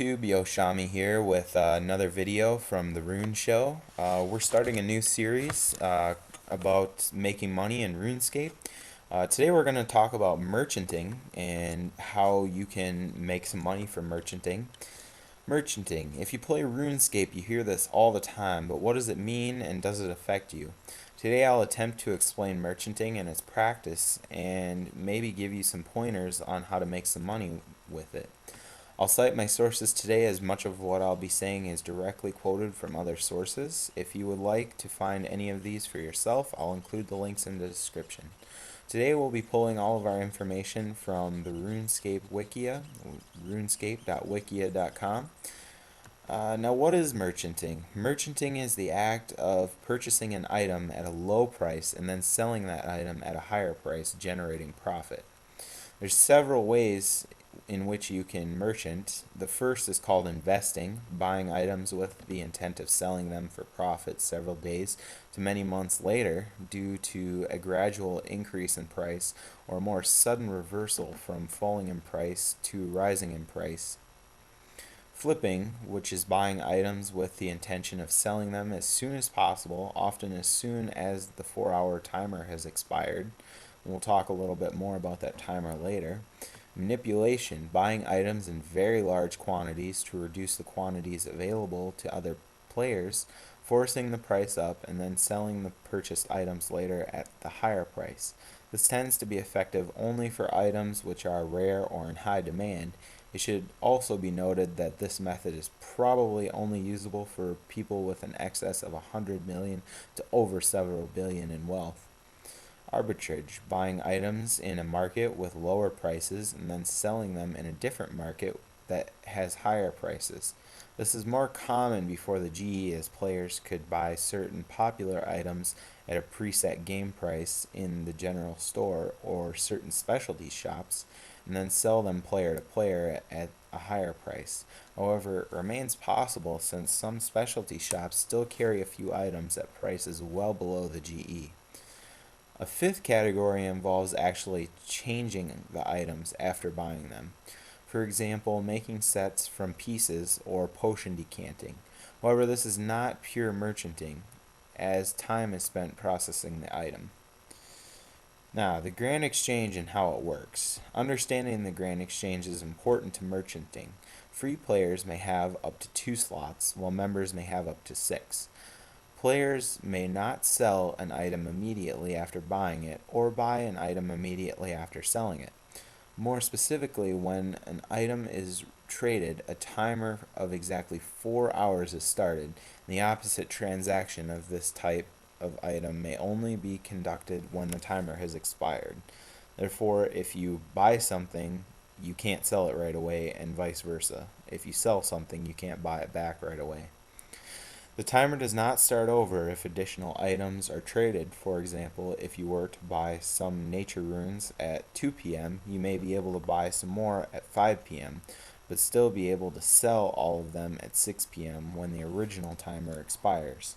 YouTube, Yoshami here with another video from the Rune Show. We're starting a new series about making money in RuneScape. Today we're going to talk about merchanting and how you can make some money from merchanting. Merchanting. If you play RuneScape, you hear this all the time, but what does it mean and does it affect you? Today I'll attempt to explain merchanting and its practice and maybe give you some pointers on how to make some money with it. I'll cite my sources today, as much of what I'll be saying is directly quoted from other sources. If you would like to find any of these for yourself, I'll include the links in the description. Today we'll be pulling all of our information from the RuneScape Wikia, runescape.wikia.com. Now, what is merchanting? Merchanting is the act of purchasing an item at a low price and then selling that item at a higher price, generating profit. There's several ways in which you can merchant. The first is called investing, buying items with the intent of selling them for profit several days to many months later due to a gradual increase in price or a more sudden reversal from falling in price to rising in price. Flipping, which is buying items with the intention of selling them as soon as possible, often as soon as the 4-hour timer has expired. We'll talk a little bit more about that timer later. Manipulation, buying items in very large quantities to reduce the quantities available to other players, forcing the price up and then selling the purchased items later at the higher price. This tends to be effective only for items which are rare or in high demand. It should also be noted that this method is probably only usable for people with an excess of 100 million to over several billion in wealth. Arbitrage, buying items in a market with lower prices and then selling them in a different market that has higher prices. This is more common before the GE, as players could buy certain popular items at a preset game price in the general store or certain specialty shops and then sell them player to player at a higher price. However, it remains possible since some specialty shops still carry a few items at prices well below the GE. A fifth category involves actually changing the items after buying them. For example, making sets from pieces or potion decanting. However, this is not pure merchanting, as time is spent processing the item. Now, the grand exchange and how it works. Understanding the grand exchange is important to merchanting. Free players may have up to 2 slots, while members may have up to 6. Players may not sell an item immediately after buying it, or buy an item immediately after selling it. More specifically, when an item is traded, a timer of exactly 4 hours is started, and the opposite transaction of this type of item may only be conducted when the timer has expired. Therefore, if you buy something, you can't sell it right away, and vice versa. If you sell something, you can't buy it back right away. The timer does not start over if additional items are traded. For example, if you were to buy some nature runes at 2 p.m., you may be able to buy some more at 5 p.m., but still be able to sell all of them at 6 p.m. when the original timer expires.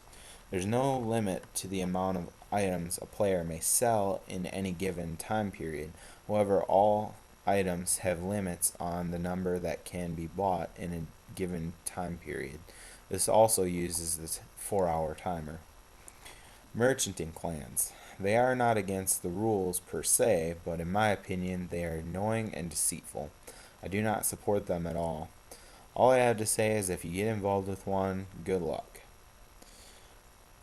There's no limit to the amount of items a player may sell in any given time period. However, all items have limits on the number that can be bought in a given time period. This also uses this 4-hour timer. Merchanting clans. They are not against the rules per se, but in my opinion they are annoying and deceitful. I do not support them at all. All I have to say is if you get involved with one, good luck.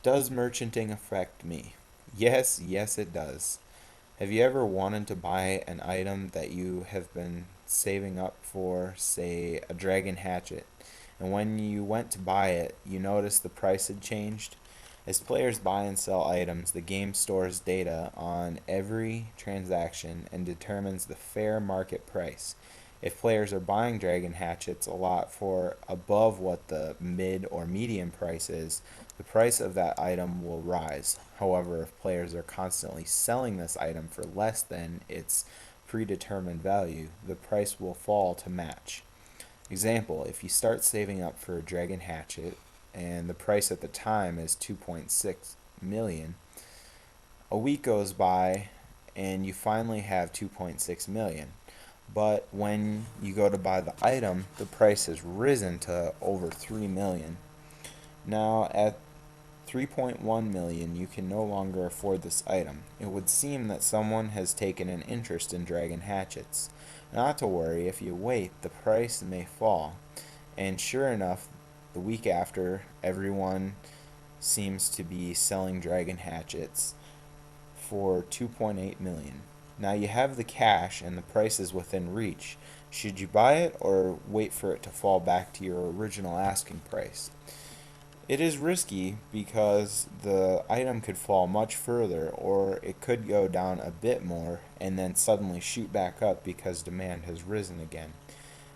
Does merchanting affect me? Yes it does. Have you ever wanted to buy an item that you have been saving up for, say a dragon hatchet, and when you went to buy it, you noticed the price had changed? As players buy and sell items, the game stores data on every transaction and determines the fair market price. If players are buying dragon hatchets a lot for above what the mid or median price is, the price of that item will rise. However, if players are constantly selling this item for less than its predetermined value, the price will fall to match. Example, if you start saving up for a dragon hatchet and the price at the time is 2.6 million, a week goes by and you finally have 2.6 million. But when you go to buy the item, the price has risen to over 3 million. Now at 3.1 million, you can no longer afford this item. It would seem that someone has taken an interest in dragon hatchets. Not to worry, if you wait, the price may fall. And sure enough, the week after, everyone seems to be selling dragon hatchets for 2.8 million. Now you have the cash and the price is within reach. Should you buy it or wait for it to fall back to your original asking price? It is risky because the item could fall much further, or it could go down a bit more and then suddenly shoot back up because demand has risen again.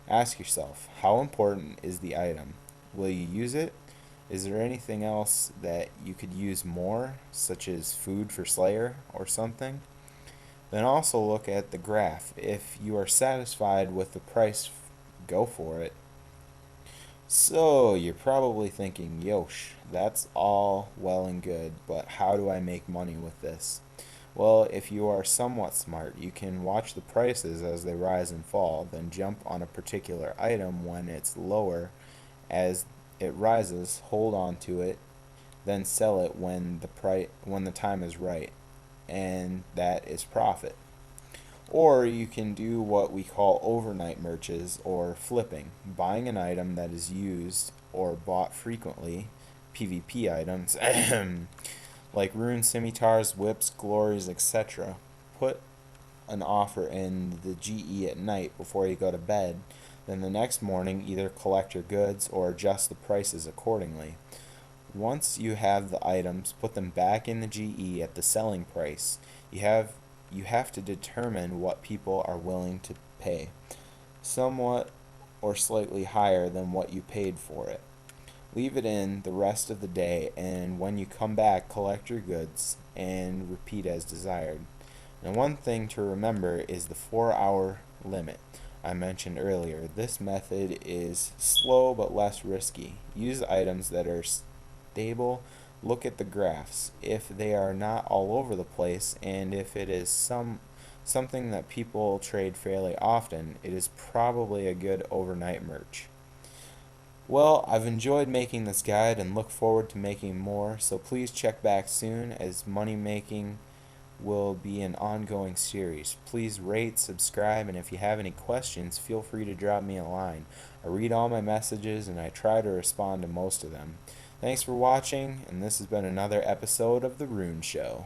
Ask yourself, how important is the item? Will you use it? Is there anything else that you could use more, such as food for Slayer or something? Then also look at the graph. If you are satisfied with the price, go for it. So, you're probably thinking, Yosh, that's all well and good, but how do I make money with this? Well, if you are somewhat smart, you can watch the prices as they rise and fall, then jump on a particular item when it's lower. As it rises, hold on to it, then sell it when the time is right, and that is profit. Or you can do what we call overnight merges or flipping, buying an item that is used or bought frequently, PvP items, like runes, scimitars, whips, glories, etc. Put an offer in the GE at night before you go to bed. Then the next morning, either collect your goods or adjust the prices accordingly. Once you have the items, put them back in the GE at the selling price. You have to determine what people are willing to pay, somewhat or slightly higher than what you paid for it. Leave it in the rest of the day, and when you come back, collect your goods and repeat as desired. Now, one thing to remember is the 4-hour limit I mentioned earlier. This method is slow but less risky. Use items that are stable. Look at the graphs. If they are not all over the place, and if it is something that people trade fairly often, it is probably a good overnight merge. Well, I've enjoyed making this guide and look forward to making more, so please check back soon as money making will be an ongoing series. Please rate, subscribe, and if you have any questions, feel free to drop me a line. I read all my messages and I try to respond to most of them. Thanks for watching, and this has been another episode of The Rune Show.